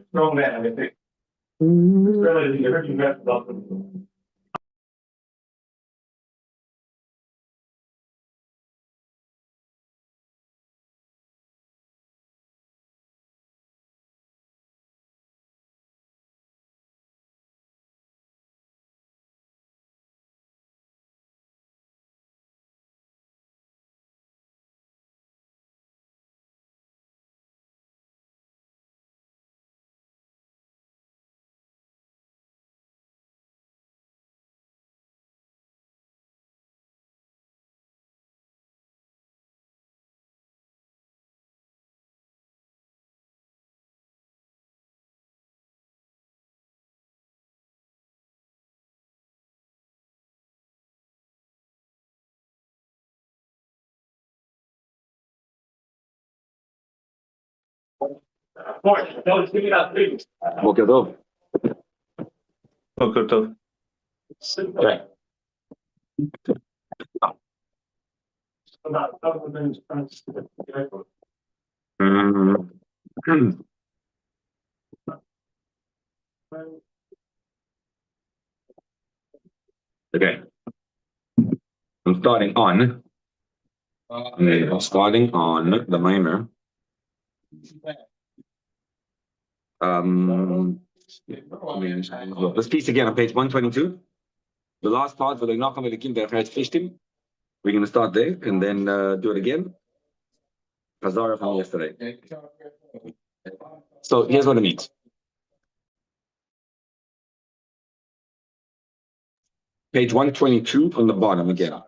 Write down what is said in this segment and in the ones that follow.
Strong man, I think. Really, בוקר טוב. בוקר טוב. כן. Okay. I'm starting on the mimer. Let's piece again on page 122. The last part for the Nacham Elikim Derech Fishtim. We're going to start there and then do it again. Hazara from yesterday. So here's what it means. Page 122 on the bottom again.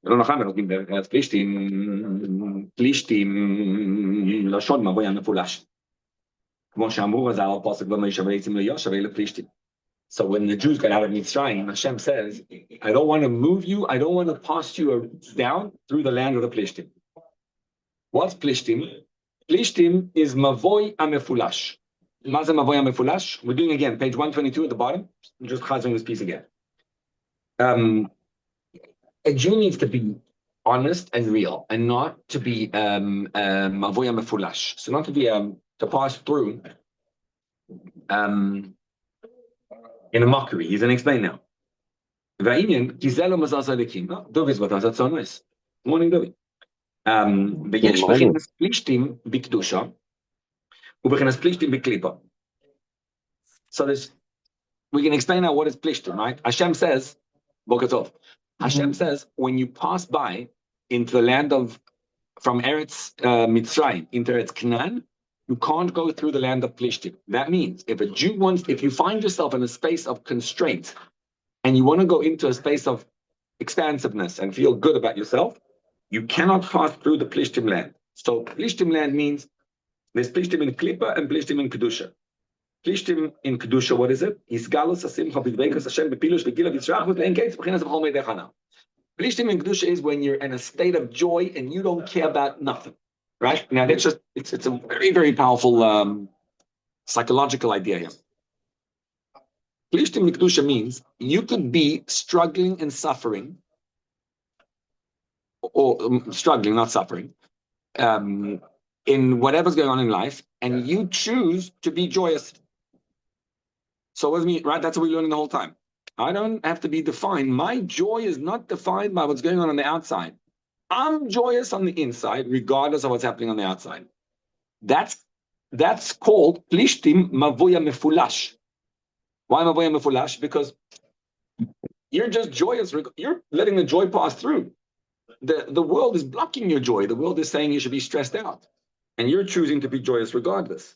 לא נכון, ונותנים בארץ פלישתים לשון מבוי המפולש. כמו שאמרו, אז על פסוק במשה ויצאו ליהושע ולפלישתים. So when the Jews got out of Mitzrayim, Hashem says, I don't want to move you, I don't want to pass you down through the land of the Plishtim. What's Plishtim? Plishtim is Mavoi HaMefulash. Maze Mavoi HaMefulash? We're doing again, page 122 at the bottom. I'm just chazing this piece again. A Jew needs to be honest and real, and not to be Mavoi HaMefulash. So not to be to pass through in a mockery. He's going to explain now. Morning, David. ויש בכנס פלישתים בקדושה, ובכנס פלישתים בקליפה. So we can explain now what is plishtim, right? Hashem says, Boker Tov. Hashem says, when you pass by into the land from Eretz Mitzrayim into Eretz Canaan, you can't go through the land of Plishtim. That means if you find yourself in a space of constraint and you want to go into a space of expansiveness and feel good about yourself, you cannot pass through the Plishtim land. So Plishtim land means there's Plishtim in Klippa and Plishtim in Kedusha. Plishtim in Kedusha, what is it? Plishtim in Kedusha is when you're in a state of joy and you don't care about nothing. Right? Now, it's a very, very powerful psychological idea here. Plishtim Mikdusha means you could be struggling and suffering, or struggling, not suffering, in whatever's going on in life, and you choose to be joyous. So what does it mean, right? That's what we're learning the whole time. I don't have to be defined. My joy is not defined by what's going on the outside. I'm joyous on the inside, regardless of what's happening on the outside. That's called Plishtim Mavoya Mefulash. Why Mavoya Mefulash? Because you're just joyous. You're letting the joy pass through. The world is blocking your joy. The world is saying you should be stressed out. And you're choosing to be joyous regardless.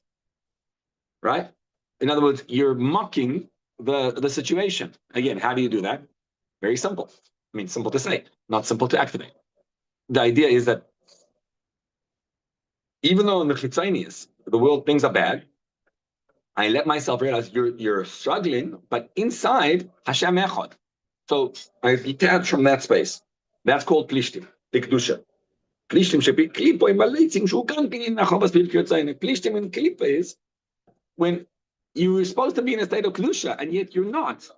Right? In other words, you're mocking the situation. Again, how do you do that? Very simple. I mean, simple to say, not simple to activate. The idea is that even though in the Chitzonius, the world, things are bad, I let myself realize you're struggling, but inside, Hashem Echad. So I detach from that space. That's called Plishtim, the Kedusha. Plishtim shepi klipo im baletzing shu kankin in nachovas pilkiyot zayin. Plishtim in klipa is when you were supposed to be in a state of kedusha and yet you're not.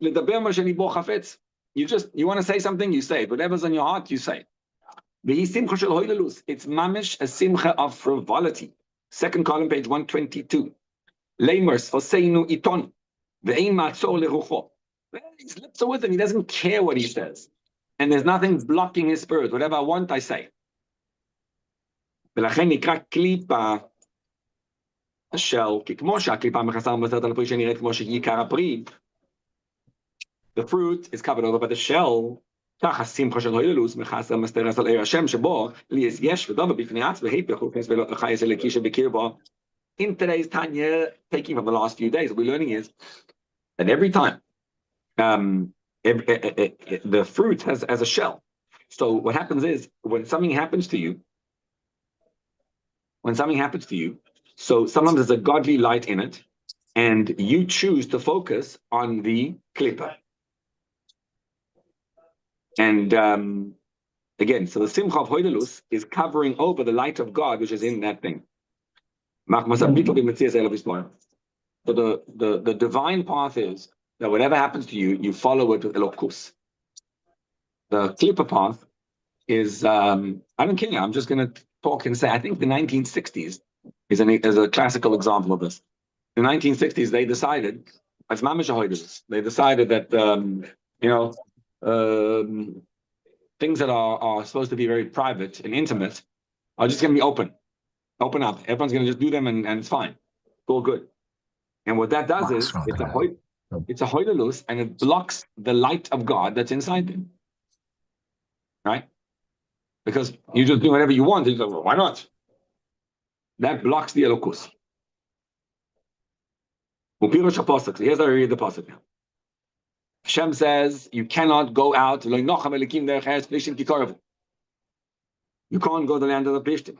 Ledaber ma sheni bo chafetz. You want to say something, you say it. Whatever's on your heart, you say it. Vehi simcha shel hoylelus. It's mamish a simcha of frivolity. Second column, page 122. Lamers hoseinu iton ve'ein matzor lerucho. His lips are with him. He doesn't care what he says, and there's nothing blocking his spirit. Whatever I want, I say. ולכן נקרא קליפה של, כי כמו שהקליפה מכסה ומבשרת על הפרי שנראית כמו שהיא עיקר הפרי, the fruit is covered over by the shell, כך השמחה של הויללוס מכסה ומסתרת על עיר השם שבו לי יש ודומה בפני עצמו, היפך וכנס ולא החייס אלוקי שבקרבו. In today's Tanya, taking from the last few days, what we're learning is that every time the fruit has a shell. So what happens is when something happens to you, so sometimes there's a godly light in it, and you choose to focus on the klippa. And again, so the simcha of hoidelus is covering over the light of God, which is in that thing. So the divine path is that whatever happens to you, you follow it with elokus. The klippa path is, I don't care, I'm just going to talk and say, I think the 1960s is a classical example of this. In the 1960s, they decided, as mamish hoidelus, they decided that, things that are supposed to be very private and intimate are just going to be open up. Everyone's going to just do them, and it's fine. It's all good. And what that does is it's a hoidelus, and it blocks the light of God that's inside them. Right? Because you just do whatever you want. You go, well, why not? That blocks the elokus. Here's how I read the pasuk now. Hashem says you cannot go out. You can't go to the land of the Plishtim.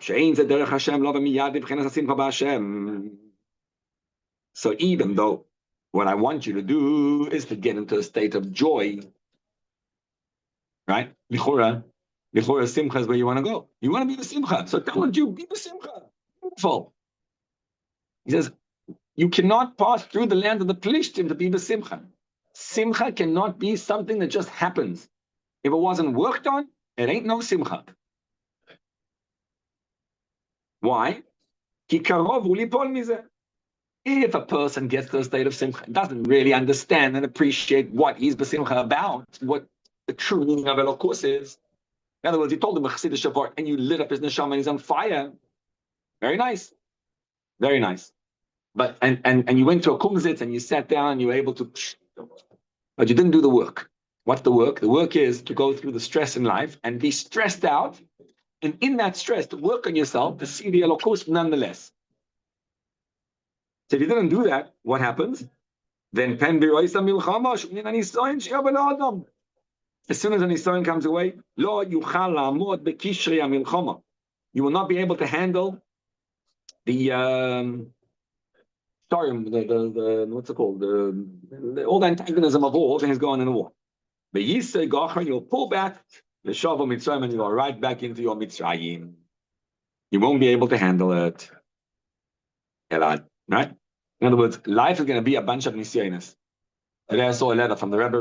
So even though what I want you to do is to get into a state of joy, right? Lichura simcha is where you want to go. You want to be the simcha. So tell you, be the simcha. Beautiful. He says, you cannot pass through the land of the Plishtim to be the simcha. Simcha cannot be something that just happens. If it wasn't worked on, it ain't no simcha. Why? If a person gets to a state of simcha, doesn't really understand and appreciate what he's besimcha about, what the true meaning of elokus is. In other words, he told him and you lit up his neshama and he's on fire. Very nice. Very nice. But and you went to a kumzitz and you sat down and you were able to, but you didn't do the work. What's the work? The work is to go through the stress in life and be stressed out, and in that stress to work on yourself to see the elokus nonetheless. So if you didn't do that, what happens? Then as soon as an Nisayon comes away, you will not be able to handle the what's it called? All the antagonism of all things going in the war. But you'll pull back the Shavu Mitzrayim and you go right back into your Mitzrayim. You won't be able to handle it. Right? In other words, life is going to be a bunch of Nisyonis. Today I saw a letter from the Rebbe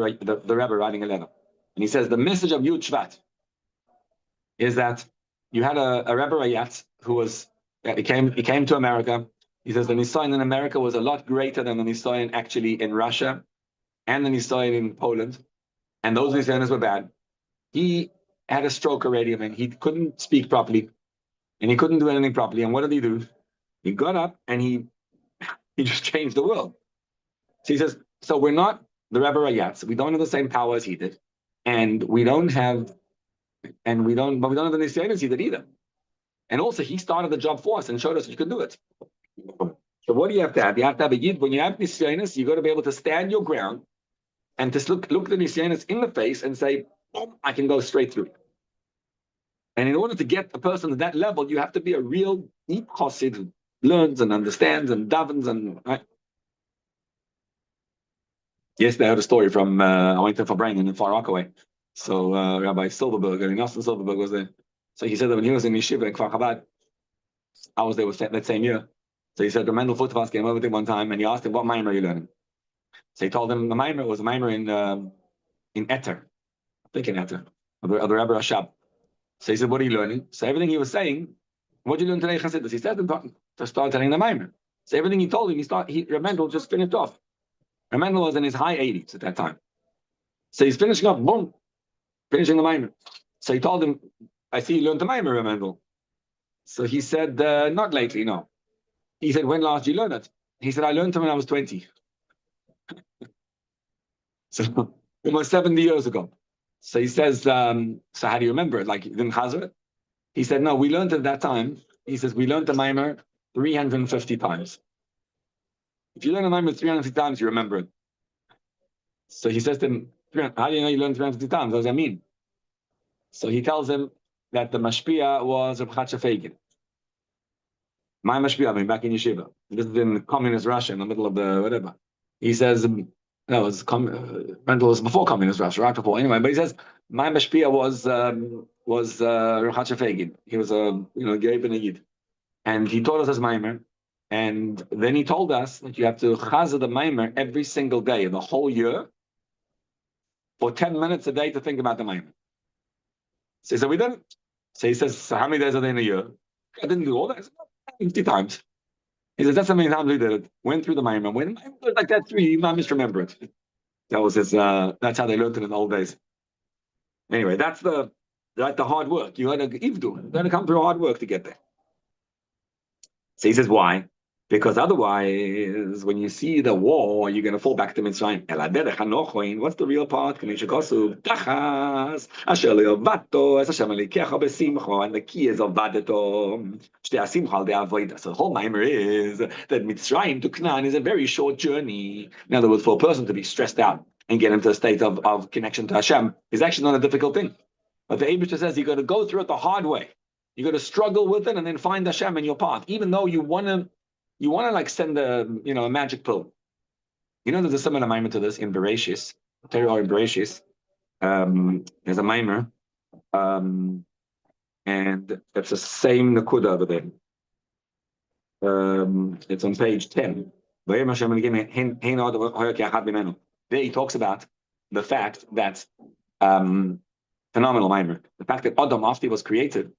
writing a letter. And he says the message of Yud Shvat is that you had a Rebbe Rayatz who he came to America. He says the Nisayon in America was a lot greater than the Nisayon actually in Russia and the Nisayon in Poland. And those Nisayonis were bad. He had a stroke already. I mean, he couldn't speak properly and he couldn't do anything properly. And what did he do? He got up and he just changed the world. So he says, so we're not the Rebbe Rayatz. We don't have the same power as he did. And we don't have the Nisayonis he did either. And also he started the job for us and showed us you could do it. So what do you have to have? You have to have a yid. When you have Nisayonis, you got to be able to stand your ground and just look the Nisayonis in the face and say, boom, I can go straight through. And in order to get a person to that level, you have to be a real deep chassid who learns and understands and davens and right. Yesterday I heard a story from I went to Fabrengen in Far Rockaway. So Rabbi Silverberg, Nelson Silverberg was there. So he said that when he was in Yeshiva in Kfar Chabad, I was there with that same year. So he said the Mendel Futvas came over to him one time and he asked him, what Maimer are you learning? So he told him the Maimer was a Maimer in Eter, I think in Eter, of the Rebbe Rashab. So he said, what are you learning? So everything he was saying, what did you learn today, Chassidus? He said to start telling the Maimer. So everything he told him, Mendel just finished off. Mendel was in his high 80s at that time. So he's finishing up, boom, finishing the Maimer. So he told him, I see you learned the Maimer, Mendel. So he said, not lately, no. He said, when last did you learn it? He said, I learned it when I was 20. So almost 70 years ago. So he says, so how do you remember it? Like you didn't chazar it? He said, no, we learned it at that time. He says, we learned the Maimer 350 times. If you learn a Maimer 350 times, you remember it. So he says to him, how do you know you learned 350 times? What does that mean? So he tells him that the Mashpia was Reb Chatzah Feigen. My Mashpia, I mean, back in Yeshiva. This is in communist Russia, in the middle of the whatever. He says, no, it was Mendel was before communist Russia, right before. Anyway, but he says, my Mashpia was Reb Chatzah Feigen. He was a Gay Ben Yid. And he taught us as Maimer. And then he told us that you have to chazah the Maimer every single day, the whole year, for 10 minutes a day to think about the Maimer. So he said, we didn't. So he says, so how many days are there in a year? I didn't do all that. 50 times. He says, that's how many times we did it. Went through the Maimer. When I was like that 3, you might misremember it. That was his, that's how they learned it in the old days. Anyway, that's the hard work. You got to come through hard work to get there. So he says, why? Because otherwise, when you see the war, you're going to fall back to Mitzrayim. What's the real part? And the key is Ovadeto. So the whole Maimer is that Mitzrayim to Canaan is a very short journey. In other words, for a person to be stressed out and get into a state of connection to Hashem is actually not a difficult thing. But the Abishah says you got to go through it the hard way. You got to struggle with it and then find Hashem in your path, even though you want to like send a magic pill. There's a similar Maimer to this in Bereshis, Torah in Bereshis. There's a Maimer, and it's the same Nakuda over there. It's on page 10. There he talks about the fact that phenomenal Maimer, the fact that Adam after he was created.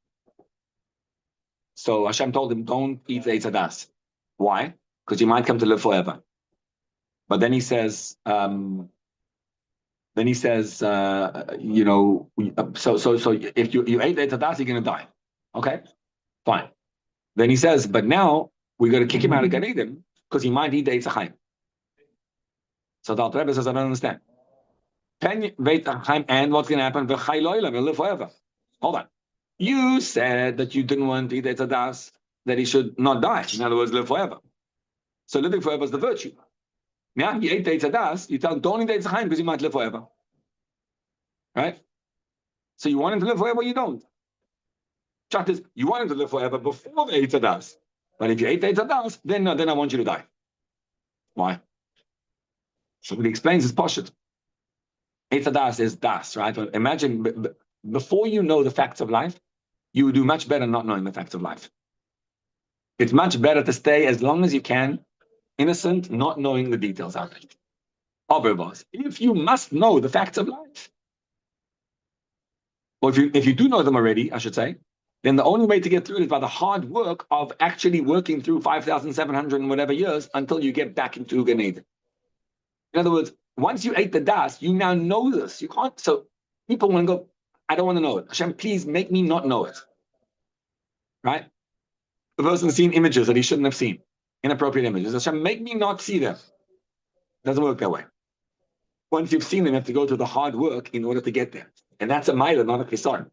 So Hashem told him, don't eat the Eitz Hadas. Why? Because you might come to live forever. But then he says, so if you ate the Eitz Hadas, you're going to die. Okay, fine. Then he says, but now we got to kick him out of Gan Eden because he might eat the Eitz Chaim. So the Alter Rebbe says, I don't understand. And what's going to happen? He'll live forever. Hold on. You said that you didn't want to eat Eitz Hadas, that he should not die. In other words, live forever. So living forever is the virtue. Now he ate the Eitz Hadas, you tell him, don't eat the Eitz Chaim because he might live forever. Right? So you want him to live forever or you don't? Chat is, you want him to live forever before the Eitz Hadas. But if you ate the Eitz Hadas, then I want you to die. Why? So he explains his poshet. Eitz Hadas is das, right? But imagine, before you know the facts of life, you would do much better not knowing the facts of life. It's much better to stay as long as you can, innocent, not knowing the details out there. Otherwise, if you must know the facts of life, or if you do know them already, I should say, then the only way to get through it is by the hard work of actually working through 5,700 and whatever years until you get back into Gan Eden. In other words, once you ate the das, you now know this. You can't. So people want to go, I don't want to know it. Hashem, please make me not know it. Right? The person's seen images that he shouldn't have seen, inappropriate images. Hashem, make me not see them. Doesn't work that way. Once you've seen them, you have to go through the hard work in order to get there. And that's a mile, not a kisar.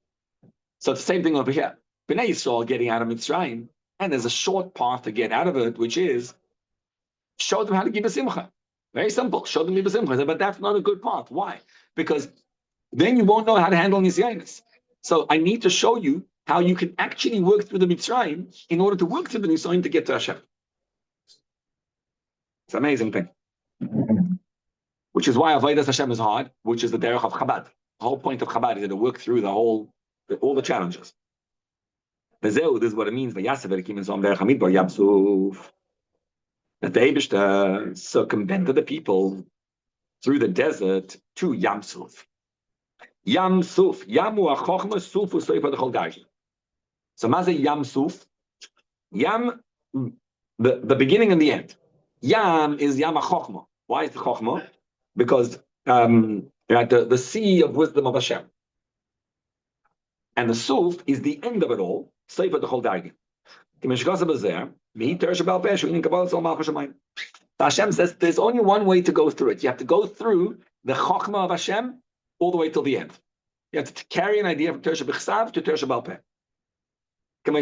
So it's the same thing over here. Bnei Yisrael getting out of Mitzrayim, and there's a short path to get out of it, which is show them how to give a simcha. Very simple. Show them give a simcha. But that's not a good path. Why? Because then you won't know how to handle Nisyanis. So I need to show you how you can actually work through the Mitzrayim in order to work through the Nisyanim to get to Hashem. It's an amazing thing. Which is why Avodas Hashem is hard, which is the derech of Chabad. The whole point of Chabad is to work through all the challenges. This is what it means. That the Eibishter circumvented the people through the desert to Yam Suf. Yam Suf. Yamu Achochma Sufu Soifa the Cholgaji. So Maze Yam Suf. Yam, the beginning and the end. Yam is Yam Achochma. Why is the Chochma? Because the sea of wisdom of Hashem. And the Suf is the end of it all. Soifa the Cholgaji. Hashem says there's only one way to go through it. You have to go through the Chokhmah of Hashem all the way till the end. You have to carry an idea from Tersha B'chsav to Tersha B'al Peh. You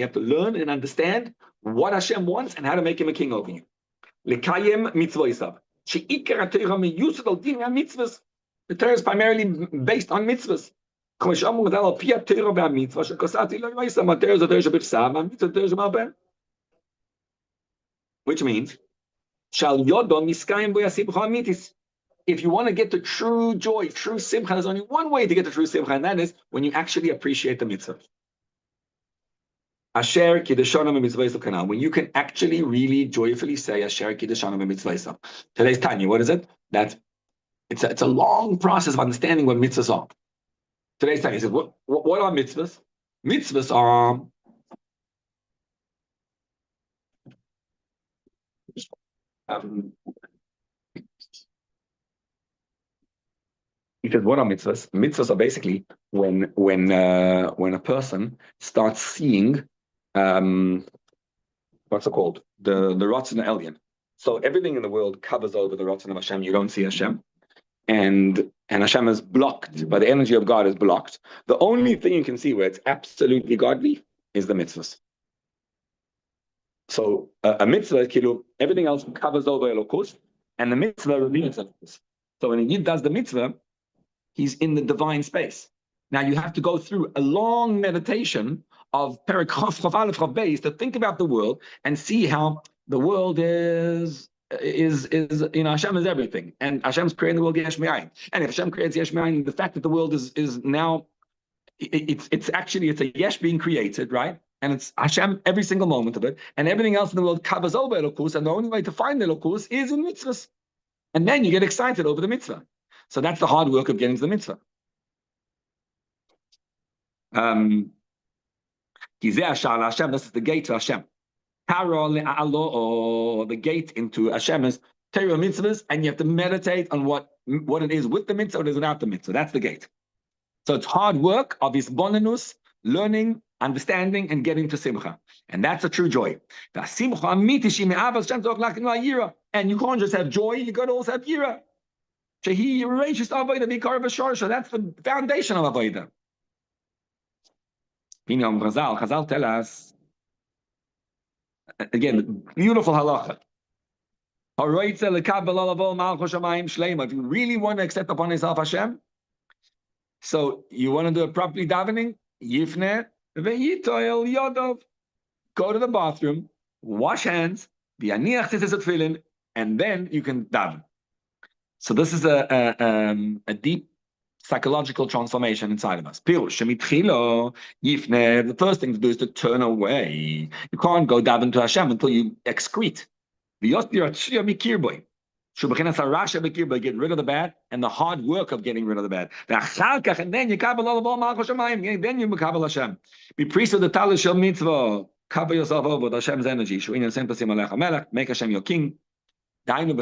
have to learn and understand what Hashem wants and how to make him a king over you. Lekayim mitzvah. The Torah is primarily based on mitzvahs. Which means, if you want to get to true joy, true simcha, there's only one way to get to true simcha, and that is when you actually appreciate the mitzvah. Asher kiddushanim mitzvahs kanal. When you can actually really joyfully say Asher kiddushanim mitzvahs. Today's Tanya, what is it? That it's a long process of understanding what mitzvahs are. Today's Tanya says, what are mitzvahs? Mitzvahs are he says, what are mitzvahs? Mitzvahs are basically when a person starts seeing what's it called? The Ratzon Elyon. So everything in the world covers over the Ratzon of Hashem. You don't see Hashem. And Hashem is blocked, by the energy of God is blocked. The only thing you can see where it's absolutely godly is the mitzvahs. So a mitzvah, everything else covers over Elokus, and the mitzvah reveals Elokus. So when a Yid does the mitzvah, he's in the divine space. Now you have to go through a long meditation of Perek Chof Chof Aleph Chof Beis to think about the world and see how the world is Hashem is everything, and Hashem's creating the world Yesh Me'ayin. And if Hashem creates Yesh Me'ayin, the fact that the world is now it's a Yesh being created, right? And it's Hashem every single moment of it, and everything else in the world covers over Elokus, and the only way to find Elokus is in mitzvahs. And then you get excited over the mitzvah. So that's the hard work of getting to the mitzvah. Hashem, this is the gate to Hashem. The gate into Hashem is Torah mitzvahs, and you have to meditate on what it is with the mitzvah, what it is without the mitzvah. That's the gate. So it's hard work of isbonenus, learning, understanding, and getting to simcha. And that's a true joy. And you can't just have joy, you got to also have yira. That's the foundation of avodah. Chazal tell us, again, beautiful halacha. If you really want to accept upon yourself Hashem, so you want to do it properly davening, yifne ve'yitoel yodov. Go to the bathroom, wash hands, v'yaniach tzitzis tefillin, and then you can daven. So this is a deep psychological transformation inside of us. The first thing to do is to turn away. You can't go daven to Hashem until you excrete. Get rid of the bad and the hard work of getting rid of the bad. And then you Hashem. Be priest of the talis shel mitzvah. Cover yourself over with Hashem's energy. Make Hashem your king. It's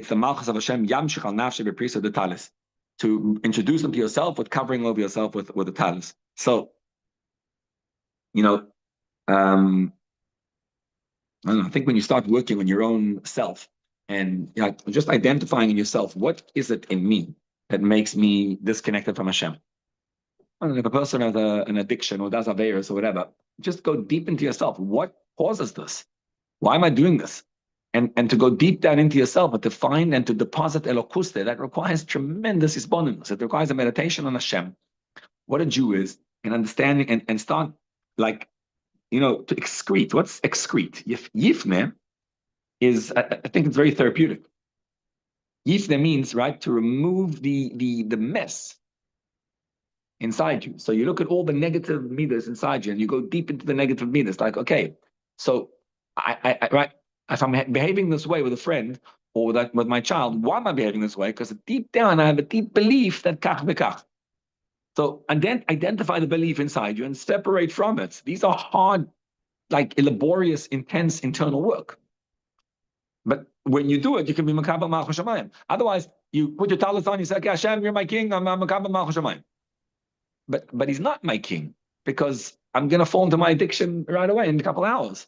the malchus of Hashem, yamshich al nafshe b'prisa the talis, to introduce them to yourself with covering over yourself with the talis. So, I think when you start working on your own self and just identifying in yourself, what is it in me that makes me disconnected from Hashem? If a person has an addiction or does aveirus or whatever, just go deep into yourself. What causes this? Why am I doing this? And to go deep down into yourself and to find and to deposit Elokus there, that requires tremendous isbonenus. It requires a meditation on Hashem, what a Jew is, and understanding and start to excrete. What's excrete? Yifne is, I think it's very therapeutic. Yifne means, right, to remove the mess. inside you. So you look at all the negative meters inside you and you go deep into the negative meters. Like, okay, so right, if I'm behaving this way with a friend or with my child, why am I behaving this way? Because deep down, I have a deep belief that kach v'kach. So identify the belief inside you and separate from it. These are hard, like laborious, intense internal work. But when you do it, you can be makabel malchus shamayim. Otherwise, you put your talis on, you say, okay, Hashem, you're my king, I'm makabel malchus shamayim. But he's not my king, because I'm going to fall into my addiction right away in a couple of hours.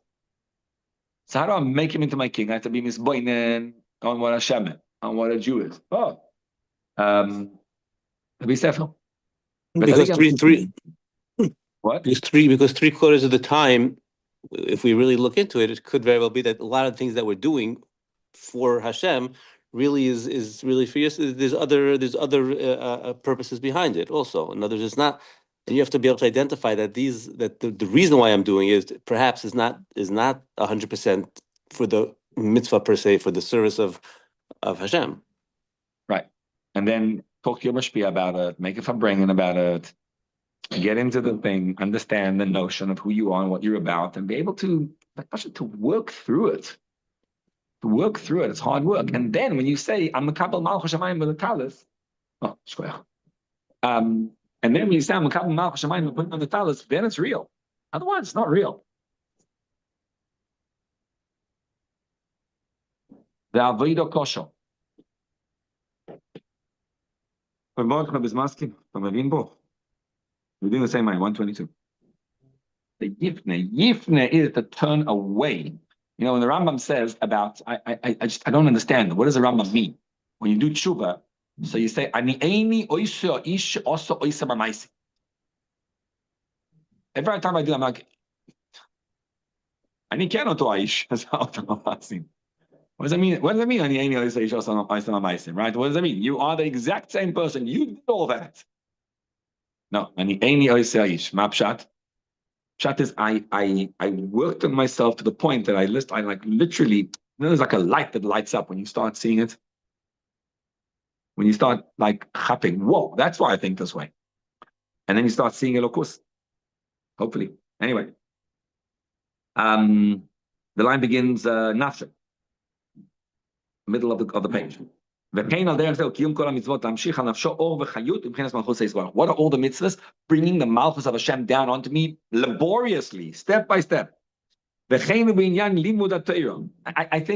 So how do I make him into my king? I have to be misboinen on what Hashem is, on what a Jew is. Oh, be careful. Because three. What? Because 3/4 of the time, if we really look into it, it could very well be that a lot of things that we're doing for Hashem really is really for you. There's other purposes behind it also. In other words, it's not, and you have to be able to identify that the reason why I'm doing is perhaps is not 100% for the mitzvah per se, for the service of Hashem. Right, and then talk to your mashpia about it, make a farbrengen about it, get into the thing, understand the notion of who you are and what you're about, and be able to work through it. To work through it, it's hard work. And then when you say, I'm a couple malchus shamayim with a talis, and then when you say, I'm a couple malchus shamayim with on the talis, then it's real. Otherwise, it's not real. The avodah kosher. We're doing the same way, 122. The yifne is to turn away. You know, when the Rambam says about, I don't understand. What does the Rambam mean? When you do tshuva, so you say, Ani eini oisha ish osa oisa b'maisi. Every time I do, I'm like, Ani keno to aish. What does that mean? What does that mean? Ani eini oisha ish osa oisa b'maisi, right? What does that mean? You are the exact same person. You did all that. No, Ani eini oisa ish. Ma pshat? Pshat is I worked on myself to the point that I like literally, you know, there's like a light that lights up when you start seeing it. When you start like chapping, whoa, that's why I think this way. And then you start seeing Elokus. Hopefully. Anyway. The line begins nafshe. Middle of the page. What are all the mitzvahs? Bringing the malchus of Hashem down onto me laboriously, step by step. I think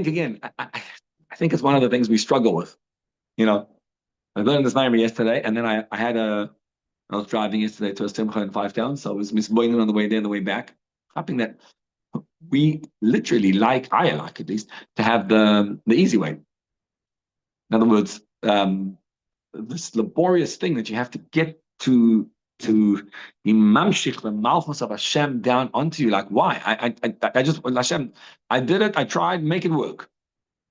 again, I think it's one of the things we struggle with. You know, I learned this Maimer yesterday, and then I was driving yesterday to a Simcha in 5 Towns, so I was misboining on the way there and the way back. Hoping that we literally I like at least, to have the easy way. In other words, this laborious thing that you have to get to imamshich the malchus of Hashem down onto you. Like, why? I just Hashem. I did it. I tried. Make it work,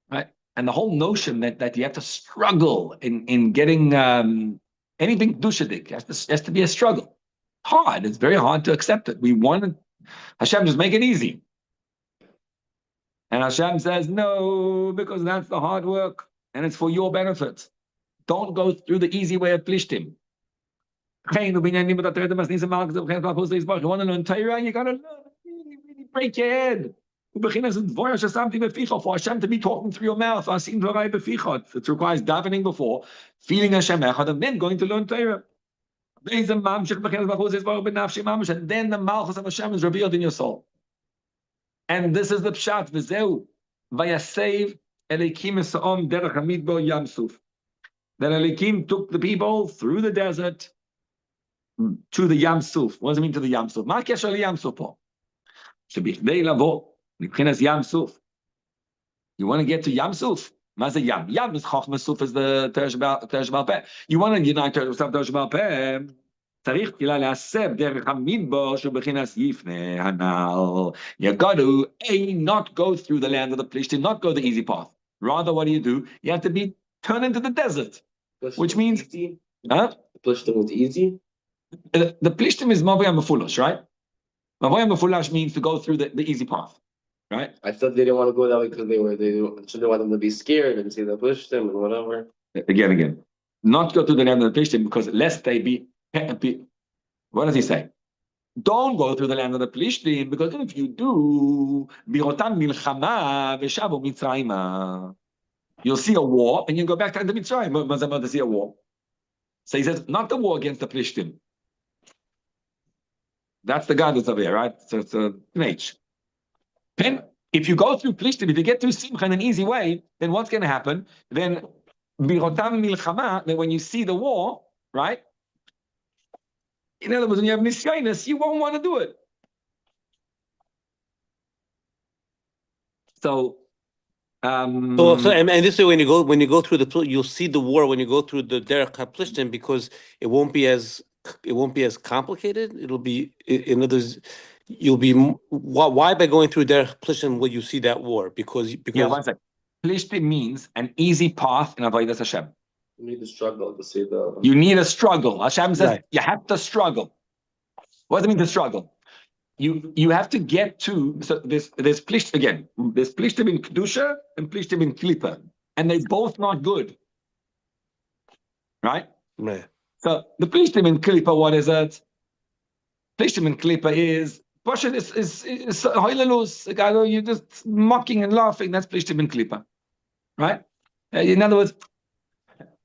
right? And the whole notion that you have to struggle in getting anything kedushadik has to be a struggle. Hard. It's very hard to accept it. We want Hashem just make it easy, and Hashem says no, because that's the hard work. And it's for your benefit. Don't go through the easy way of plishtim. You want to learn Torah, you got to really break your head. For Hashem to be talking through your mouth. It requires davening before, feeling Hashem echad, and then going to learn Torah. And then the malchus of Hashem is revealed in your soul. And this is the pshat. V'zeu vayasev Elikim Sa'om Derech Hamidbo Yamsuf. That Elikim took the people through the desert to the Yamsuf. What does it mean to the Yamsuf? Ma kesher Yamsuf. Shebichdei lavo nibchinas Yamsuf. You want to get to Yamsuf? Ma ze Yam? Yam is Chochmah, Suf is the Teresh Baal Peh. You want to unite Teresh Baal Peh? צריך תפילה להסב דרך המדבר שבחינס יפנה הנעל. You got to not go through the land of the Plishtim, not go the easy path. Rather, what do? You have to be turned into the desert, which means easy. Huh? The Plishtim was easy. The Plishtim is Mavoya Mefulash, right? Mavoya Mefulash means to go through the easy path, right? I thought they didn't want to go that way because they didn't want them to be scared and see the Plishtim and whatever. Again, not go through the land of the Plishtim because lest they be What does he say? Don't go through the land of the Plishtim, because if you do, birotam milchama v'shavu mitzrayim. You'll see a war, and you go back to the Mitzrayim. What's about to see a war? So he says, not the war against the Plishtim. That's the God that's over here, right? So it's an H. Then, if you go through Plishtim, if you get through Simcha in an easy way, then what's going to happen? Then, birotam milchama, then when you see the war, right? In other words, when you have nisyonos, you won't want to do it. So, and this way, when you go through you'll see the war when you go through the Derech HaPlishtim, because it won't be as complicated. It'll be, in other words, you'll be, why by going through Derech HaPlishtim will you see that war? Because yeah, one second. Plishtim means an easy path in Avodas Hashem. You need to struggle to see the. You need a struggle. Hashem says Right. You have to struggle. What does it mean to struggle? You have to get to, so there's Plishtim again. There's Plishtim in Kedusha and Plishtim in Klippa, and they're both not good, right? Right. So the Plishtim in Klippa, what is it? Plishtim in Klippa is Pasha is Hoilalus. You're just mocking and laughing. That's Plishtim in Klippa, right? In other words,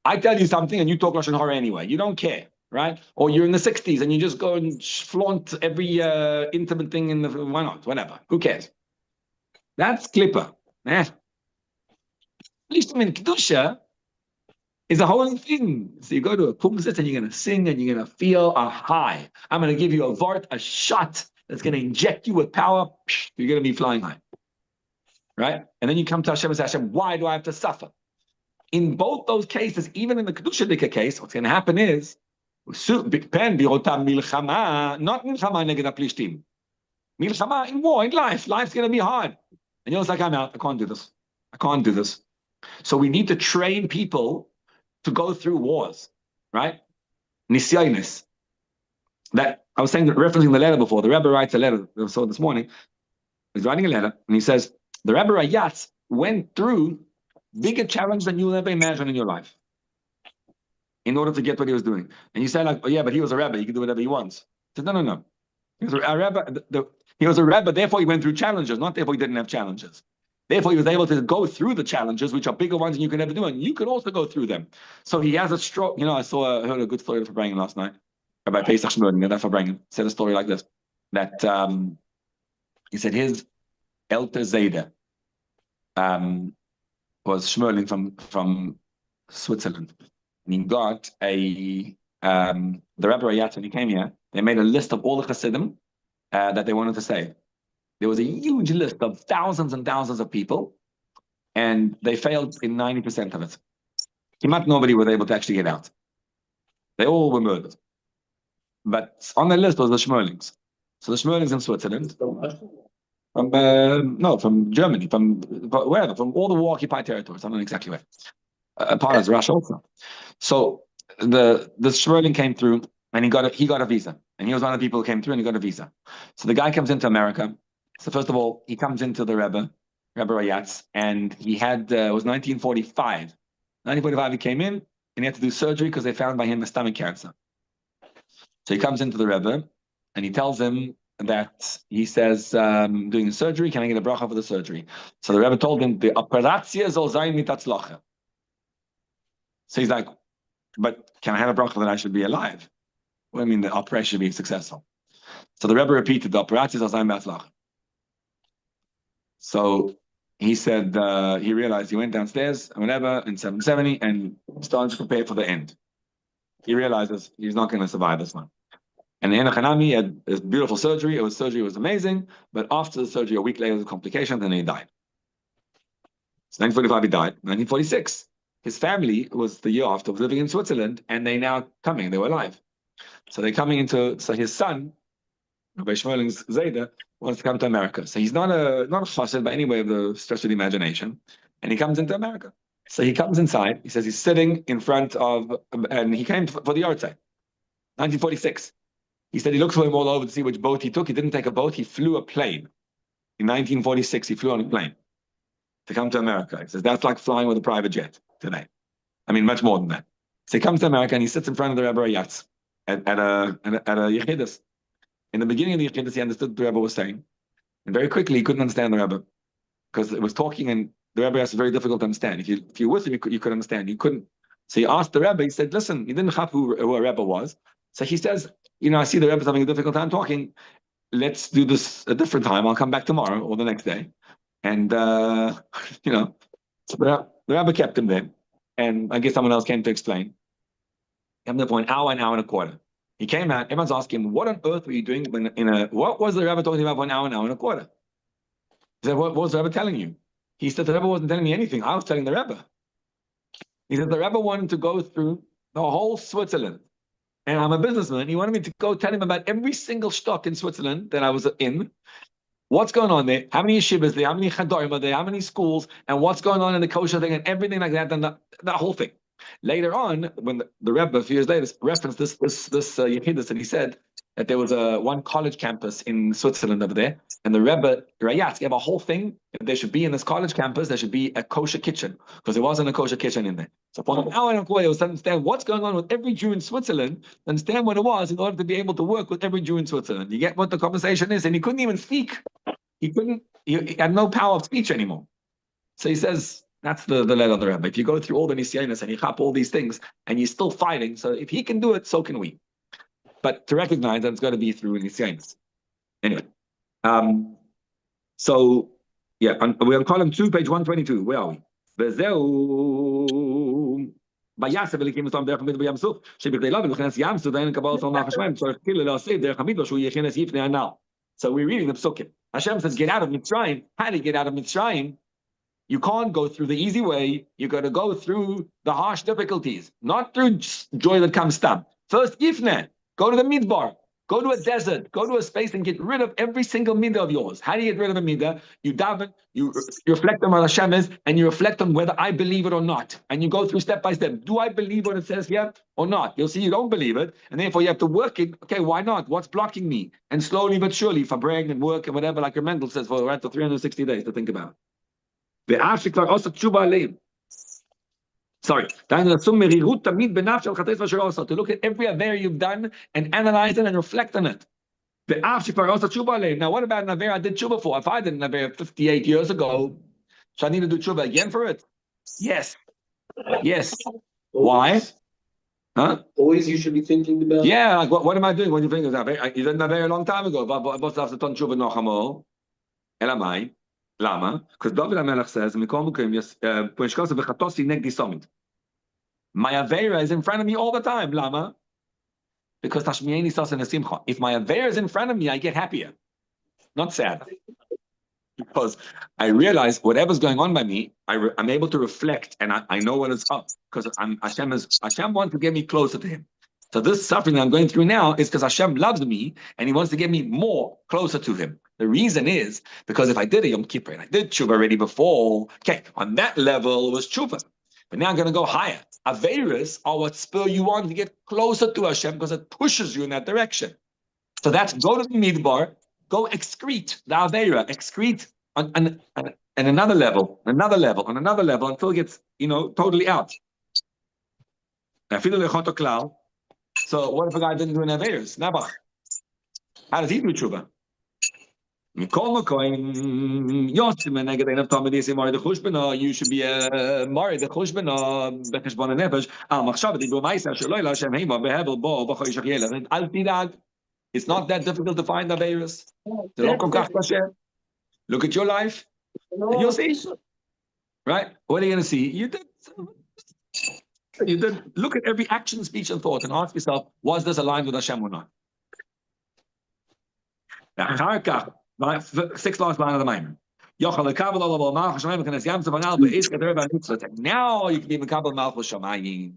I tell you something and you talk Lashon Hara anyway. You don't care, right? Or you're in the 60s and you just go and flaunt every intimate thing in the, why not? Whatever. Who cares? That's Klippa. Plishtim in Kedusha is a whole thing. So you go to a kumzit and you're going to sing and you're going to feel a high. I'm going to give you a vort, a shot that's going to inject you with power. You're going to be flying high, right? And then you come to Hashem and say, Hashem, why do I have to suffer? In both those cases, even in the Kedusha Dika case, what's going to happen is, not milchama neged plishtim. Milchama in war, in life. Life's going to be hard. And you're just like, I'm out. I can't do this. I can't do this. So we need to train people to go through wars, right? Nisyonos. That I was saying, referencing the letter before. The Rebbe writes a letter. I saw this morning. He's writing a letter, and he says the Rebbe Rayatz went through bigger challenge than you'll ever imagine in your life in order to get what he was doing. And you say, like, oh yeah, but he was a Rebbe. He could do whatever he wants. He said, no. He was a Rebbe. He was a Rebbe. Therefore, he went through challenges. Not therefore he didn't have challenges. Therefore, he was able to go through the challenges, which are bigger ones than you can ever do, and you could also go through them. So he has a strong. I heard a good story of Farbrengen last night. Rabbi Pesach Shmurden, that Farbrengen said a story like this: that he said his Elter Zayda was Shmurling from Switzerland, and he got the Rebbe Rayatz when he came here. They made a list of all the Chassidim that they wanted to save. There was a huge list of thousands and thousands of people, and they failed in 90% of it. Nobody was able to actually get out. They all were murdered. But on the list was the Shmurlings. So the Shmurlings in Switzerland, from Germany, from wherever, from all the war-occupied territories. I don't know exactly where. Part of Russia also. So the Shmurling came through, and he got a visa, and he was one of the people who came through, and he got a visa. So the guy comes into America. So first of all, he comes into the Rebbe Rayatz, and he had, it was 1945. 1945, he came in, and he had to do surgery because they found by him a stomach cancer. So he comes into the Rebbe, and he tells him that, he says, doing the surgery, can I get a bracha for the surgery? So the Rebbe told him, the operatia soll sein mit Hatzlacha. So he's like, but can I have a bracha that I should be alive? Well, I mean, the operation should be successful. So the Rebbe repeated, the operatia soll sein mit Hatzlacha. So he said, he realized, he went downstairs, whatever, in 770, and started to prepare for the end. He realizes he's not going to survive this one. And the Hanami had this beautiful surgery. Surgery was amazing, but after the surgery, a week later, the complications, and he died. So 1945, he died. 1946, his family was the year after, was living in Switzerland, and they now coming, they were alive. So they're coming into, so his son, Rabbi Shmurling's Zayda, wants to come to America. So he's not a chassid by any way of the stretch of the imagination. And he comes into America. So he comes inside. He says he's sitting in front of, and he came for the yard site, 1946. He said he looked for him all over to see which boat he took. He didn't take a boat. He flew a plane. In 1946, he flew on a plane to come to America. He says that's like flying with a private jet today. I mean, much more than that. So he comes to America and he sits in front of the Rebbe Rayatz. at a Yechidus. In the beginning of the Yechidus, he understood what the Rebbe was saying. And very quickly, he couldn't understand the Rebbe because it was talking, and the Rebbe was very difficult to understand. If you were with him, you could understand. You couldn't. So he asked the Rebbe, he said, listen, he didn't know who a Rebbe was. So he says, I see the Rebbe's having a difficult time talking. Let's do this a different time. I'll come back tomorrow or the next day. And, so the Rebbe kept him there. And I guess someone else came to explain. He kept him there for an hour and a quarter. He came out, everyone's asking him, what on earth were you doing what was the Rebbe talking about for an hour and a quarter? He said, what was the Rebbe telling you? He said, the Rebbe wasn't telling me anything. I was telling the Rebbe. He said, the Rebbe wanted to go through the whole Switzerland. And I'm a businessman. He wanted me to go tell him about every single stock in Switzerland that I was in. What's going on there? How many yeshivas there? How many chadorim are there? How many schools? And what's going on in the kosher thing and everything like that, and that whole thing. Later on, when the Rebbe, a few years later, referenced this Yechidus, and he said that there was one college campus in Switzerland over there, and the Rebbe, Rayatz, gave a whole thing that there should be in this college campus, there should be a kosher kitchen, because there wasn't a kosher kitchen in there. So for an hour and a quarter, it was to understand what's going on with every Jew in Switzerland, understand what it was in order to be able to work with every Jew in Switzerland. You get what the conversation is? And he couldn't even speak. He had no power of speech anymore. So he says, that's the letter of the Rebbe. If you go through all the Nisyanis and you chop all these things and you're still fighting, so if he can do it, so can we. But to recognize that it's got to be through Nisyanis. Anyway, so yeah, we're on column 2, page 122. Where are we? ויעשה ולקים אותם דרך המידבר ים סוף, שבכדי לא ולכנס ים סוף, ואין לקבל אותו מהחשמיים, צריך כאילו להוסיף דרך המידבר שהוא יכנס יפני הנ"ל. So we're reading the psukim. Hashem says, get out of Mitzrayim. How do you get out of Mitzrayim? You can't go through the easy way. You got to go through the harsh difficulties, not through joy that comes down. First, Yifne, go to the midbar, go to a desert, go to a space and get rid of every single midah of yours. How do you get rid of a midah? You daven, you reflect on what Hashem is, and you reflect on whether I believe it or not. And you go through step by step. Do I believe what it says here or not? You'll see you don't believe it, and therefore you have to work it. Okay, why not? What's blocking me? And slowly but surely, for praying and work and whatever, like your Mendel says, for the rest of 360 days to think about. Sorry. To look at every aver you've done and analyze it and reflect on it. Now, what about an aver I did tshuva for? If I did an aver 58 years ago, so I need to do tshuva again for it? Yes. Yes. Why? Huh? Always you should be thinking about. Yeah, like what am I doing? What do you think of that? You did an aver a long time ago. But after done tshuva nochamo, elamai. Lama? Because David HaMelech says, my Avera is in front of me all the time. Lama? Because Tashmieni Sas and Simcha. If my Avera is in front of me, I get happier. Not sad. Because I realize whatever's going on by me, I'm able to reflect and I know what is up. Because Hashem wants to get me closer to him. So this suffering that I'm going through now is because Hashem loves me and he wants to get me more closer to him. The reason is because if I did a Yom Kippur and I did tshuva already before, okay, on that level it was tshuva. But now I'm going to go higher. Averas are what spur you on to get closer to Hashem because it pushes you in that direction. So that's go to the midbar, go excrete the Avera, excrete on another level, on another level until it gets, totally out. So what if a guy didn't do an Averas? Nabach. How does he do tshuva? You should be a Mari the Chushbana Becheshbon Nefesh Al Machshavati B'Maisa Shaloi LaShem Heima Behevel Bo B'Choyshach Yelech Al Tidad. It's not that difficult to find Averas. Look at your life, and you'll see. Right? What are you going to see? You did. Look at every action, speech, and thought, and ask yourself: was this aligned with Hashem or not? Sixth last line of the Maimon. Now you can be Mekabel Malchus Shamayim.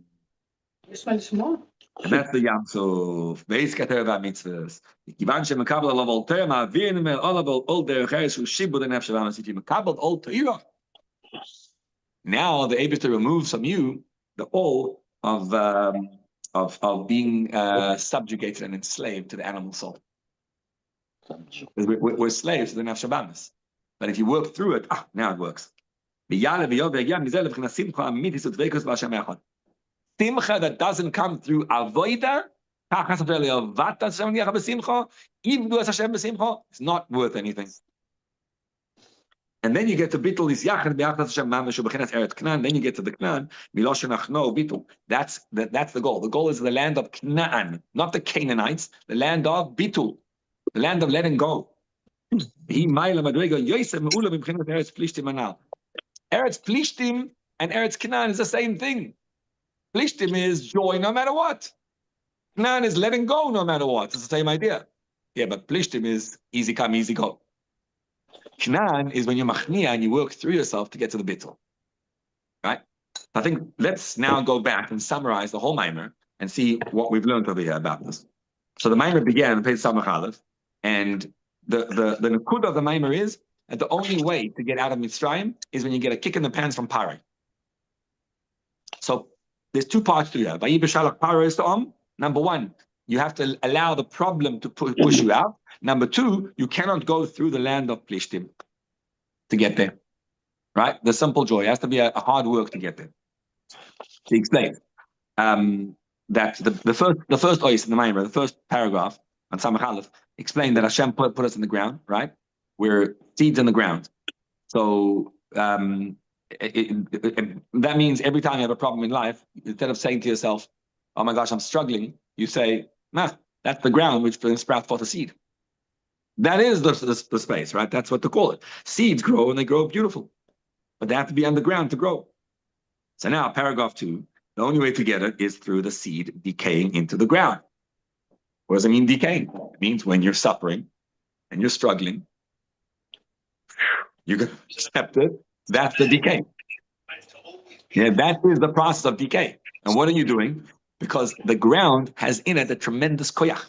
And that's the Yam Suf. Veis Kater Mitzvahs. Kivan Shemekabel Alav Torah Ma'avir Nimel Alav Old Derech Eretz Hu Shibud and Nefesh Avanos. If you Mekabel Old Torah, now the able to remove from you the all of being subjugated and enslaved to the animal soul. We're slaves to the Nefesh Avanos. But if you work through it, now it works. Simcha that doesn't come through avoida It's not worth anything. And then you get to bittul is yachad b'yachad Hashem mamash u'bechinas eretz Canaan. Then you get to the Canaan miloshen achno bittul. That's the goal. The goal is the land of Canaan, not the Canaanites. The land of bittul, the land of letting go. He ma'ila madrega yosef me'ula b'bechinas eretz plishtim anal. Eretz plishtim and eretz Canaan is the same thing. Plishtim is joy no matter what. Canaan is letting go no matter what. It's the same idea. Yeah, but plishtim is easy come, easy go. Canaan is when you're machnia and you work through yourself to get to the bittul, right? I think let's now go back and summarize the whole Maimer and see what we've learned over here about this. So the Maimer began in page Samach Aleph, and the Nakud of the Maimer is that the only way to get out of Mitzrayim is when you get a kick in the pants from Pari. So there's two parts to that. Number one, you have to allow the problem to push you out. Number two, you cannot go through the land of Plishtim to get there, right? The simple joy. It has to be a hard work to get there. He explains that the first ois in the Maimer, the first paragraph on Samach Aleph, explained that Hashem put us in the ground, right? We're seeds in the ground. So that means every time you have a problem in life, instead of saying to yourself, oh my gosh, I'm struggling, you say, nah, that's the ground which will sprout forth a seed. That is the space, right? That's what to call it. Seeds grow and they grow beautiful, but they have to be underground to grow. So now, paragraph 2, the only way to get it is through the seed decaying into the ground. What does it mean, decaying? It means when you're suffering and you're struggling, you can accept it. That's the decay. Yeah, that is the process of decay. And what are you doing? Because the ground has in it a tremendous koyach.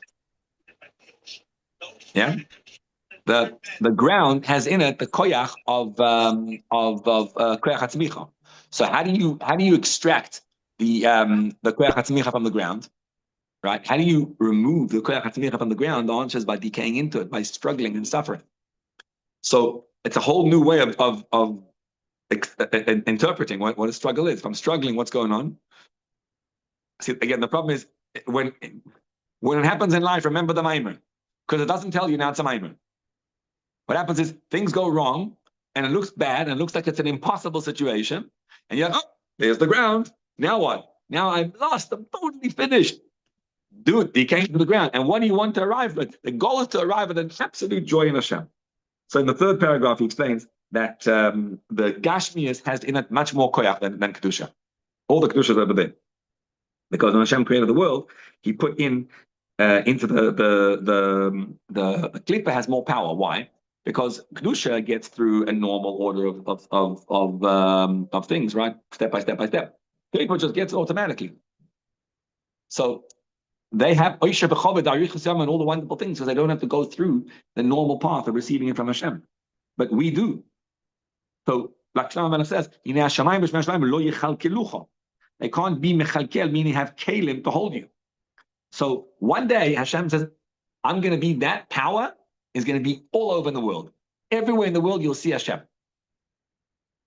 Yeah, the ground has in it the koyach of koyach hatzmicha. So how do you extract the koyach hatzmicha from the ground, right? How do you remove the koyach hatzmicha from the ground? The answer is by decaying into it, by struggling and suffering. So it's a whole new way of interpreting what a struggle is. If I'm struggling, what's going on? See, again, the problem is when it happens in life, remember the Maimer. Because it doesn't tell you now it's a Maimer. What happens is things go wrong and it looks bad and it looks like it's an impossible situation. And you're, oh, there's the ground. Now what? Now I'm lost. I'm totally finished. Dude, decaying to the ground. And what do you want to arrive at? The goal is to arrive at an absolute joy in Hashem. So in the third paragraph, he explains that the Gashmias has in it much more koyach than Kedusha. All the Kedusha is over there. Because when Hashem created the world, he put into the Klippa has more power. Why? Because Kedusha gets through a normal order of things, right? Step by step by step. Klippa just gets it automatically. So they have Oisha B'Choved, Arichas Yam, and all the wonderful things because they don't have to go through the normal path of receiving it from Hashem. But we do. So, like Shlomo says, they can't be mechalkel, meaning have kalim to hold you. So one day Hashem says, I'm going to be that power is going to be all over in the world. Everywhere in the world you'll see Hashem.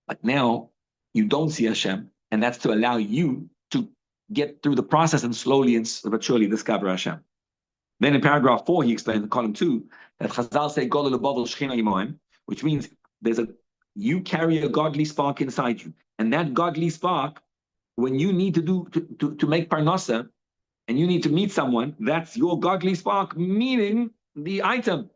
But now you don't see Hashem, and that's to allow you to get through the process and slowly but surely discover Hashem. Then in paragraph 4, he explains in column 2 that Chazal say Golul Bavel Shechina Yimoim, which means you carry a godly spark inside you, and that godly spark, when you need to make parnasa, and you need to meet someone, that's your godly spark, meaning the item.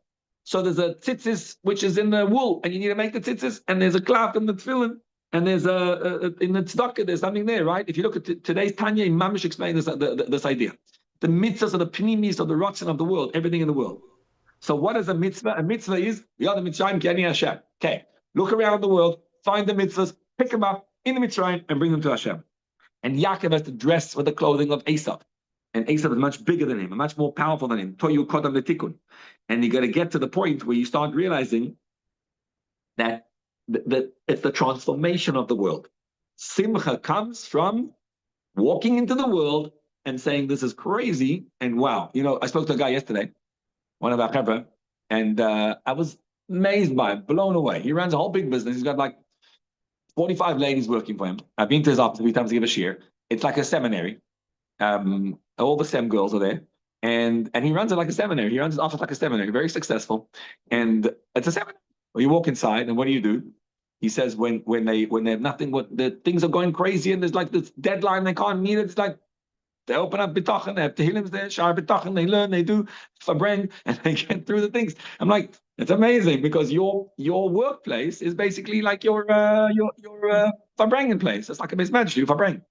So there's a tzitzis which is in the wool, and you need to make the tzitzis, and there's a cloth in the tefillin, and there's in the tzedakah, there's something there, right? If you look at today's Tanya, Mamish explains this idea. The mitzvahs are the pnimis of the rotzen of the world, everything in the world. So what is a mitzvah? A mitzvah is the other Mitzrayim K'ani Hashem. Okay, look around the world, find the mitzvahs, pick them up in the Mitzrayim, and bring them to Hashem. And Yaakov has to dress with the clothing of Esav. And Esav is much bigger than him, and much more powerful than him. Toyu kodam letikun. And you got to get to the point where you start realizing that it's the transformation of the world. Simcha comes from walking into the world and saying, this is crazy, and wow. You know, I spoke to a guy yesterday, one of our chevra, and I was amazed by him, blown away. He runs a whole big business. He's got like 45 ladies working for him. I've been to his office 3 times to give a shiur. It's like a seminary. All the STEM girls are there. and he runs it like a seminary. He runs his office like a seminary, very successful. And it's a seminary. Well, you walk inside, and what do? He says when they have nothing, what the things are going crazy, and there's like this deadline they can't meet it. It's like they open up bitachon, they have tehillim there, shar bitachon, they learn, they do fabring, and they get through the things. I'm like, it's amazing because your workplace is basically like your fabringing place. It's like a mismatch. You fabrang.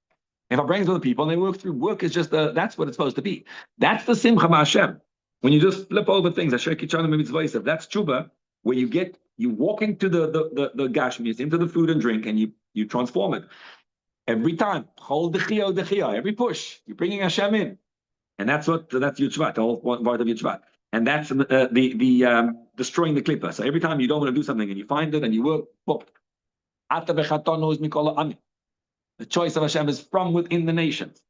If I bring other people and they work through, work is just that's what it's supposed to be. That's the simcha ma'ashem. When you just flip over things, that's tshuva, where you walk into the gashmis, into the food and drink, and you transform it. Every time, hold the chiyah, every push, you're bringing Hashem in. And that's Yud the whole part of Yud. And that's destroying the klippa. So every time you don't want to do something and you find it and you work, the choice of Hashem is from within the nations.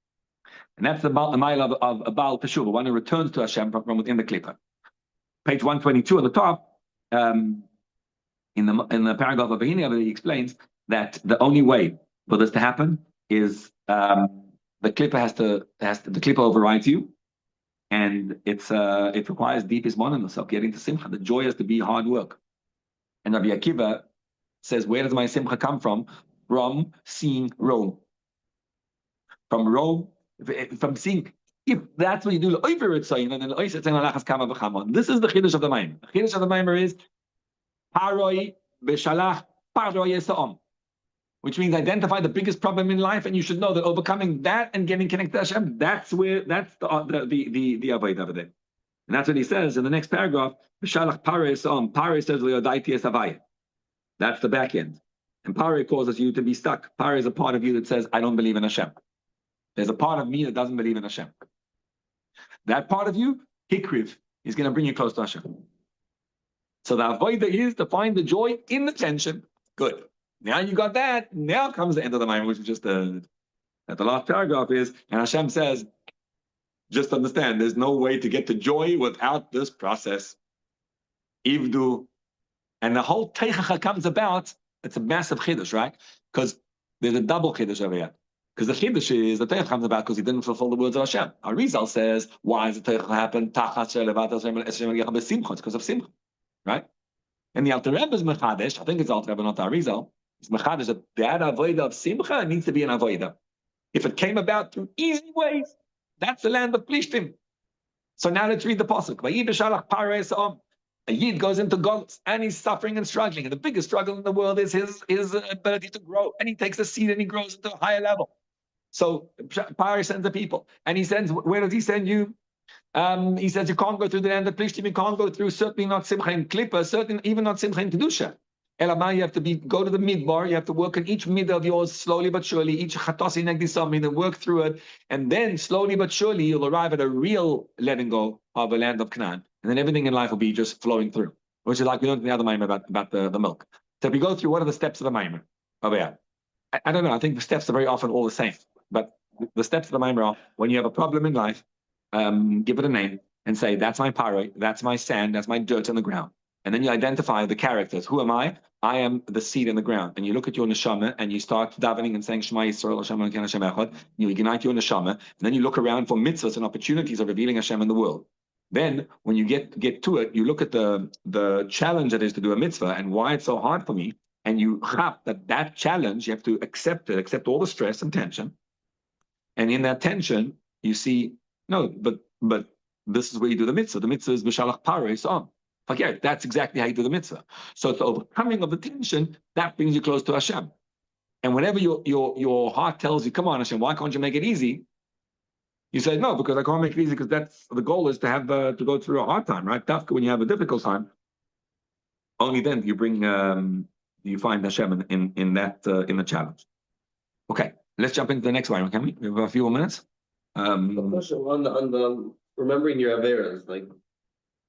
And that's the mile of a Baal Teshuvah, one who returns to Hashem from within the klippa. Page 122 on the top, in the paragraph of Vahini, he explains that the only way for this to happen is the klippa overrides you, and it requires deep ismonenus of getting to simcha. The joy has to be hard work. And Rabbi Akiva says, where does my simcha come from? From seeing Rome. From Rome, from seeing, if that's what you do, this is the chiddush of the Maimer. The chiddush of the Maimer is Paroi b'shalach Paroi Yisa'om, which means identify the biggest problem in life, and you should know that overcoming that and getting connected to Hashem, that's the avoid over there. And that's what he says in the next paragraph. B'shalach Paroi Yisa'om. Paroi says L'yodaiti Esavaya. That's the back end. And Paroi causes you to be stuck. Paroi is a part of you that says, I don't believe in Hashem. There's a part of me that doesn't believe in Hashem. That part of you, Hikriv, is going to bring you close to Hashem. So the avodah is to find the joy in the tension. Good. Now you got that. Now comes the end of the mind, which is just at the last paragraph is, and Hashem says, just understand, there's no way to get to joy without this process. Ivdu. And the whole teichacha comes about. It's a massive chiddush, right? Because there's a double chiddush over here. Because the chiddush is the teichach comes about because he didn't fulfill the words of Hashem. Arizal says, why does the teichach happen? It's because of simcha, right? And the Alter Rebbe is mechadesh. I think it's Alter Rebbe, not Arizal. It's mechadesh that avodah of simcha needs to be an avodah. If it came about through easy ways, that's the land of Plishtim. So now let's read the pasuk. A Yid goes into Golus and he's suffering and struggling. And the biggest struggle in the world is his ability to grow. And he takes a seed and he grows into a higher level. So Pari sends the people. And he sends, where does he send you? He says you can't go through the land of Plishtim, you can't go through, certainly not Simcha in Klippa, certainly even not Simcha in Kedusha. Elamai, you have to go to the midbar, you have to work in each mid of yours slowly but surely, each chatosi negdisami, then work through it, and then slowly but surely you'll arrive at a real letting go of a land of Canaan. And then everything in life will be just flowing through, which is like we learned in the other Maimer about the milk. So if we go through, what are the steps of the Maimer? Oh yeah, I don't know. I think the steps are very often all the same. But the steps of the Maimer are, when you have a problem in life, give it a name and say, that's my paroi, that's my sand, that's my dirt on the ground. And then you identify the characters. Who am I? I am the seed in the ground. And you look at your neshama and you start davening and saying, Shema Yisrael, Hashem Elokeinu Hashem Echad. You ignite your neshama. And then you look around for mitzvahs and opportunities of revealing Hashem in the world. Then, when you get to it, you look at the challenge that is to do a mitzvah and why it's so hard for me, and you have that challenge, you have to accept it, accept all the stress and tension. And in that tension, you see, no, but this is where you do the mitzvah. The mitzvah is b'shalach paroi so. Okay, that's exactly how you do the mitzvah. So it's the overcoming of the tension that brings you close to Hashem. And whenever your heart tells you, come on, Hashem, why can't you make it easy? You say, no, because I can't make it easy, because that's the goal is to have to go through a hard time, right? Tafka, when you have a difficult time, only then you bring you find Hashem in the challenge. Okay, let's jump into the next one, can we? We have a few more minutes. Question on the remembering your averas, like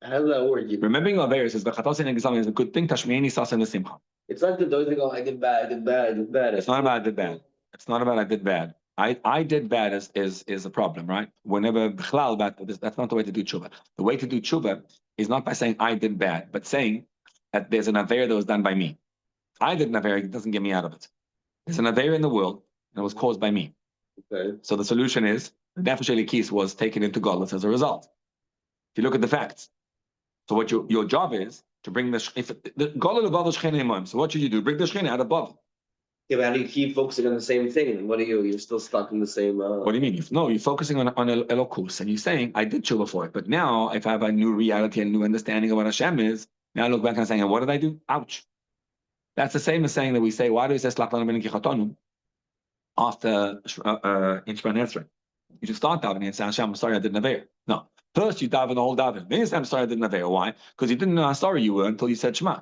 how does that work? Remembering your averas is a good thing. Tashmieni sas and simcha. It's not the those that go, I did bad. It's not about I did bad. It's not about I did bad. I did bad is a problem, right? Whenever that's not the way to do tshuva. The way to do tshuva is not by saying I did bad, but saying that there's an aver that was done by me. I did an aver, it doesn't get me out of it. There's an aver in the world and it was caused by me. Okay. So the solution is the Nefesh Elikis was taken into Golus as a result. If you look at the facts. So what your job is to bring the so what should you do? Bring the shechina out above. Yeah, but how do you keep focusing on the same thing? What are you? You're still stuck in the same. What do you mean? You're focusing on Elokus, and you're saying, I did tshuva for it, but now if I have a new reality and new understanding of what Hashem is, now I look back and I'm saying, what did I do? Ouch. That's the same as saying that we say, why do we say Slach Lanu Ben Kichotonu after in Shemon Esrei? You should start davening and say, Hashem, I'm sorry I did Neveir. No. First you daven the whole daven. Then you say, I'm sorry I did Neveir. Why? Because you didn't know how sorry you were until you said Shema.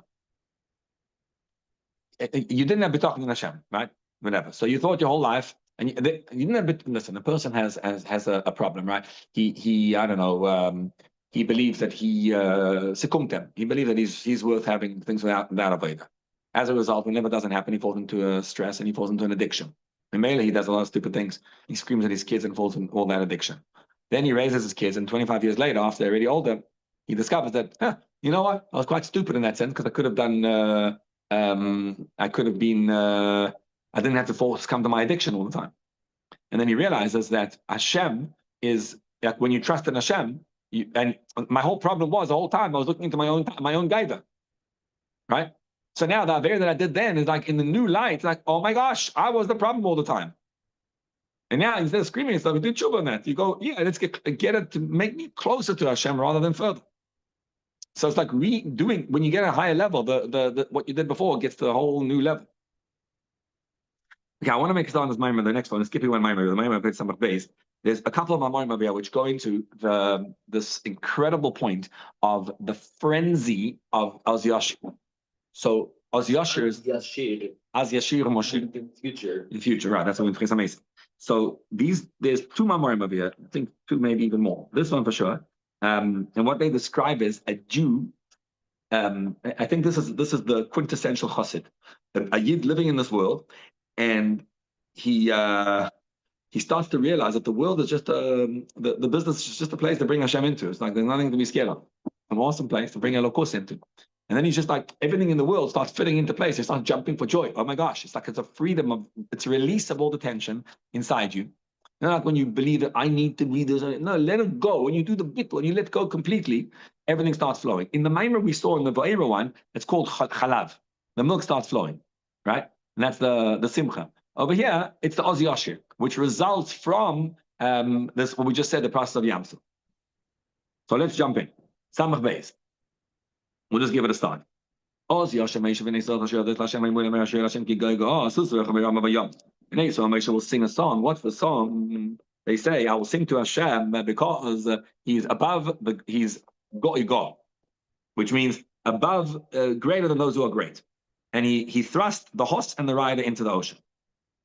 You didn't have bitachon in Hashem, right? Whatever. So you thought your whole life, and you didn't have listen, a person has a problem, right? He I don't know, he believes that he succumbed. He believes that he's worth having things without avodah. As a result, whenever it doesn't happen, he falls into stress and he falls into an addiction. And mainly he does a lot of stupid things. He screams at his kids and falls into all that addiction. Then he raises his kids, and 25 years later, after they're already older, he discovers that, you know what? I was quite stupid in that sense because I could have done. I could have been. I didn't have to come to my addiction all the time. And then he realizes that Hashem is like when you trust in Hashem. And my whole problem was the whole time I was looking into my own gaiva, right? So now the aver that I did then is like in the new light, like, oh my gosh, I was the problem all the time. And now instead of screaming and stuff, you do tshuva on that. You go, yeah, let's get it to make me closer to Hashem rather than further. So it's like redoing when you get a higher level, the what you did before gets to a whole new level. Okay, I want to make a start on this Maimon. The next one is skipping one Maimon. The Maimon put some base. There's a couple of Maimon here which go into this incredible point of the frenzy of Az Yashir. So Az Yashir is Az Yashir Moshe in future. In future, right? That's what we amazing. So there's two Maimorim over here. I think two, maybe even more. This one for sure. And what they describe is a Jew. I think this is the quintessential chassid, a yid living in this world, and he starts to realize that the world is just the business is just a place to bring Hashem into. It's like there's nothing to be scared of. An awesome place to bring Elokus into. And then he's just like everything in the world starts fitting into place. He starts jumping for joy. Oh my gosh! It's like it's a freedom it's a release of all the tension inside you. Not when you believe that I need to be this. No, let it go. When you do the bittul and you let go completely, everything starts flowing. In the Maimer we saw in the Va'era one, it's called chalav. The milk starts flowing, right? And that's the simcha. Over here, it's the Oz Yashir, which results from this what we just said, the process of Yamsu. So let's jump in. Samach Beis. We'll just give it a start. Oz Yashir Meishav and Esau Hashem Hashem Hashem Ki Goy Go. And Esau Meishav will sing a song. What's the song? They say, I will sing to Hashem because he's above he's Go, which means above, greater than those who are great. And he thrust the horse and the rider into the ocean.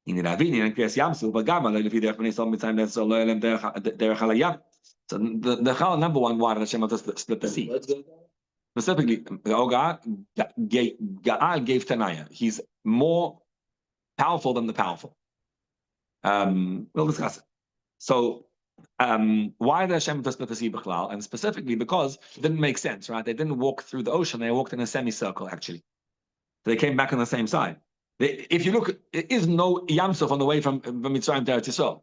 So the number one, why did Hashem split the sea? Specifically, Gaal gave Tanaya. He's more powerful than the powerful. We'll discuss it. So, why did Hashem split the sea b'chlal? And specifically because it didn't make sense, right? They didn't walk through the ocean; they walked in a semicircle, actually. They came back on the same side. If you look, there is no Yamsuf on the way from Mitzrayim to Eretz Yisrael.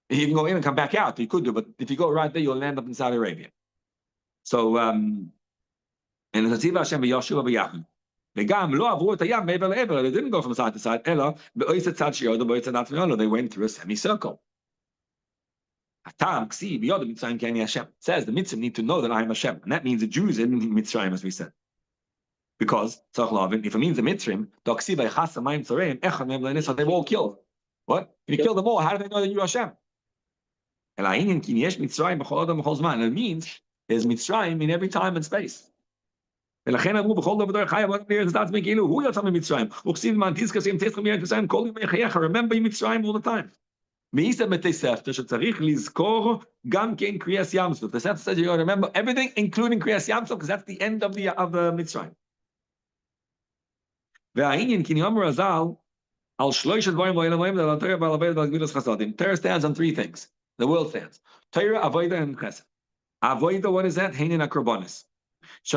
You can go in and come back out. You could do, but if you go right there, you'll land up in Saudi Arabia. So, and the Tzivah Hashem v'Yoshuva v'Yachim. V'gam lo avru et hayam me'ever le'ever. They didn't go from side to side. Ela be'oiset tzad sheyoda be'oiset tzad sheyoda. They went through a semicircle. Atam ksi b'yoda Mitzrayim ki ani Hashem. Says the Mitzrayim need to know that I am Hashem, and that means the Jews in Mitzrayim, as we said. Because if it means the Mitzrayim, so they were all killed. What? If you kill them all, how do they know that you're Hashem? And it means there's Mitzrayim in every time and space. Remember Mitzrayim all the time. The Sefta says you got to remember everything, including Kriyas Yamsuf, because that's the end of the Mitzrayim. Torah stands on three things. The world stands. Torah, Avodah, and Chesed. Avodah, what is that? Heinin HaKorbanos. The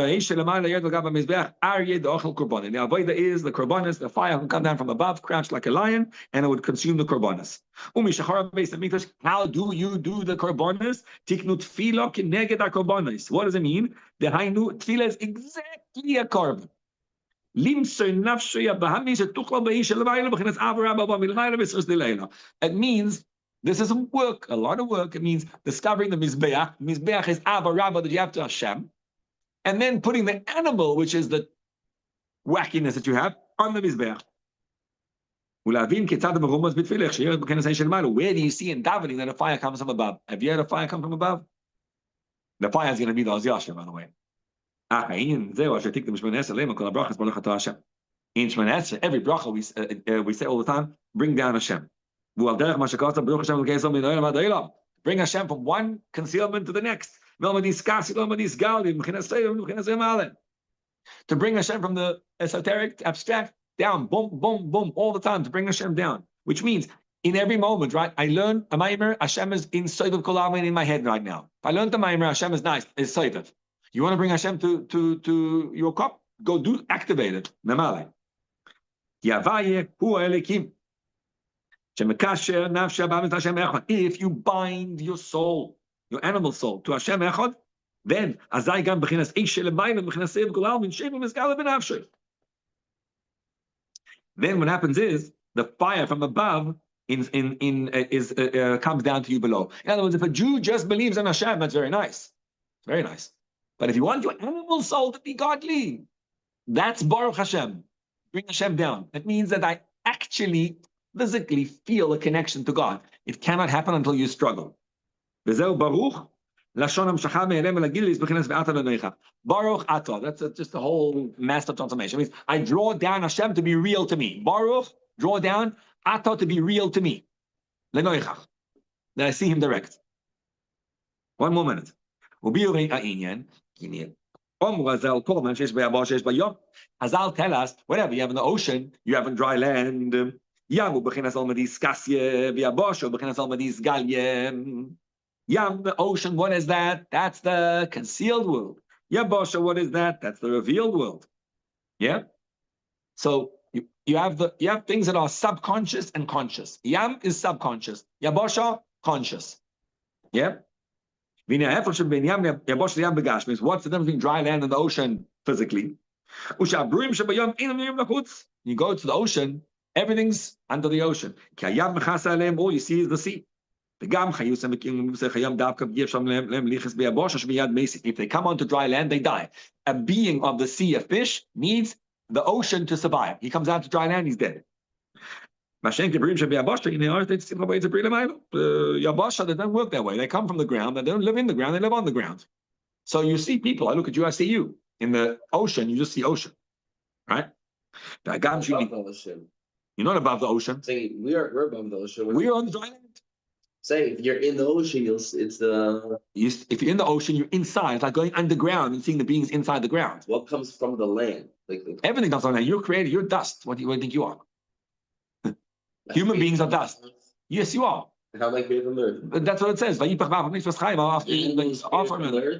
avodah is the korbanos, the fire will come down from above, crouched like a lion, and it would consume the korbanos. How do you do the korbanos? What does it mean? The hainu tefillah is exactly a korban. It means this is work, a lot of work. It means discovering the mizbeach. Mizbeach is avarabba that you have to Hashem, and then putting the animal, which is the wackiness that you have, on the mizbeach. Where do you see in davening that a fire comes from above? Have you had a fire come from above? The fire is going to be the Oz Yashem, by the way. In Shemon every bracha we say all the time, bring down Hashem. Bring Hashem from one concealment to the next. To bring Hashem from the esoteric, abstract, down, boom, boom, boom, all the time, to bring Hashem down. Which means, in every moment, right, I learn a maimer, Hashem is in Soidav Kolamin in my head right now. If I learned the maimer, Hashem is nice, is Soidav. You want to bring Hashem to your cup? Go do, activate it. Namale. Yavaye hu elikim. If you bind your soul, your animal soul, to Hashem Echad, then then what happens is the fire from above comes down to you below. In other words, if a Jew just believes in Hashem, that's very nice. It's very nice. But if you want your animal soul to be godly, that's Baruch Hashem. Bring Hashem down. That means that I actually physically feel a connection to God. It cannot happen until you struggle. Baruch Atah. That's just the whole master transformation. It means I draw down Hashem to be real to me. Baruch, draw down Atah to be real to me. That I see him direct. One more minute. Hazal tell us, whatever you have in the ocean, you have in dry land. Yam, the ocean, what is that? That's the concealed world. Yabosha, what is that? That's the revealed world. Yeah? So you have things that are subconscious and conscious. Yam is subconscious. Yabosha, conscious. Yeah? Means what's the difference between dry land and the ocean physically? You go to the ocean, everything's under the ocean. All you see is the sea. If they come onto dry land, they die. A being of the sea, a fish, needs the ocean to survive. He comes out to dry land, he's dead. Yabasha, they don't work that way. They come from the ground, they don't live in the ground, they live on the ground. So you see people, I look at you, I see you. In the ocean, you just see ocean. Right? You're not above the ocean. Saying we're above the ocean. We are on the dry land. Saying if you're in the ocean, if you're in the ocean, you're inside. It's like going underground and seeing the beings inside the ground. What comes from the land? Everything comes from the land. You're created. You're dust. What do you think you are? Human beings are dust. Yes, you are. How am I created from earth? That's what it says.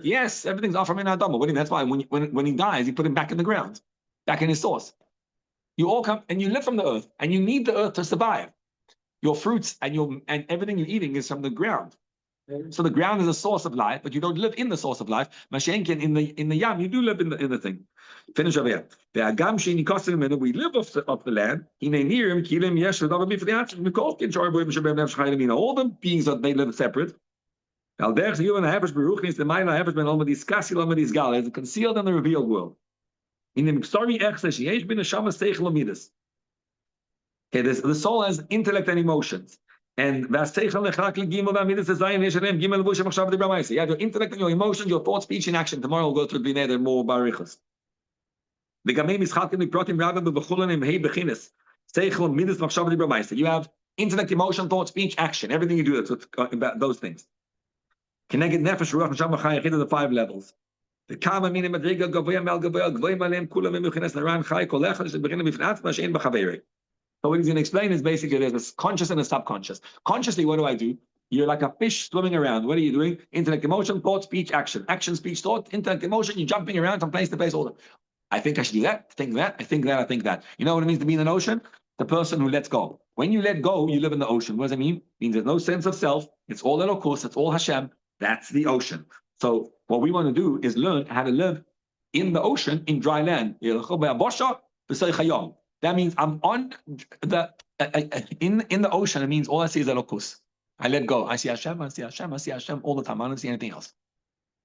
Yes, everything's off from in Adam. That's why when he dies, he put him back in the ground, back in his source. You all come and you live from the earth, and you need the earth to survive. Your fruits and everything you're eating is from the ground. So the ground is a source of life, but you don't live in the source of life. Mashenkin in the yam, you do live in the thing. Finish over here. We live off the land. All the beings that they live separate. It's concealed in the revealed world. In the story, the soul has intellect and emotions. And you have your intellect and your emotions, your thought, speech, and action. Tomorrow we'll go through Bnei more barichas. You have intellect, emotion, thought, speech, action. Everything you do, that's about those things. The 5 levels. The kama minim madriga gavoya mel gavoya gvoim alem kulam emuchines naran chai kolecha shebegina bifnat mashein b'chaveri. So what he's going to explain is basically there's a conscious and a subconscious. Consciously, what do? You're like a fish swimming around. What are you doing? Intellect, emotion, thought, speech, action. Action, speech, thought, intellect, emotion. You're jumping around from place to place. All the. I think I should do that. I think that. I think that. I think that. You know what it means to be in an ocean? The person who lets go. When you let go, you live in the ocean. What does it mean? It means there's no sense of self. It's all Elokus. It's all Hashem. That's the ocean. So what we want to do is learn how to live in the ocean, in dry land. That means I'm on the in the ocean. It means all I see is Elokus. I let go. I see Hashem. I see Hashem. I see Hashem all the time. I don't see anything else.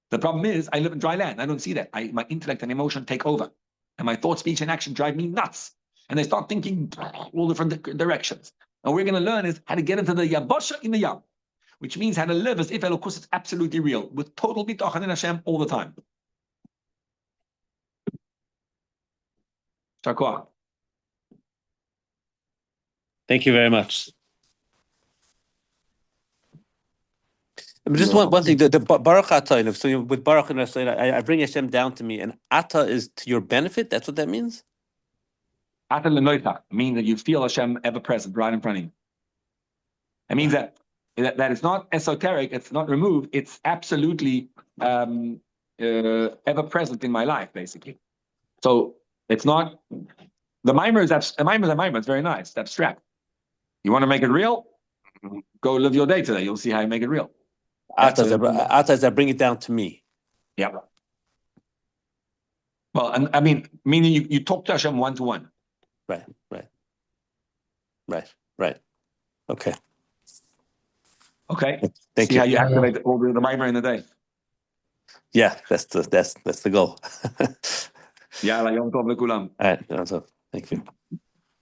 The problem is I live in dry land. I don't see that. My intellect and emotion take over, and my thought, speech, and action drive me nuts. And they start thinking all different directions. And we're going to learn is how to get into the Yabasha in the Yam, which means how to live as if Elokus is absolutely real, with total bitachon in Hashem all the time. Shakwa. Thank you very much. Just one thing, the Baruch Atah, so with Baruch and I bring Hashem down to me, and Atah is to your benefit. That's what that means. Atah lenoita means that you feel Hashem ever present right in front of you. It means that it's not esoteric, it's not removed, it's absolutely ever present in my life, basically. So it's not the mimer is a mimer. It's very nice. It's abstract. You want to make it real? Go live your day today. You'll see how you make it real. Atah is I bring it down to me. Yeah. Well, and I mean, meaning you talk to Hashem one to one. Right. Okay. Thank you. How you activate all the mimer in the day. Yeah, that's the goal. Yeah, like Yom Tov Lekulam. All right, so thank you.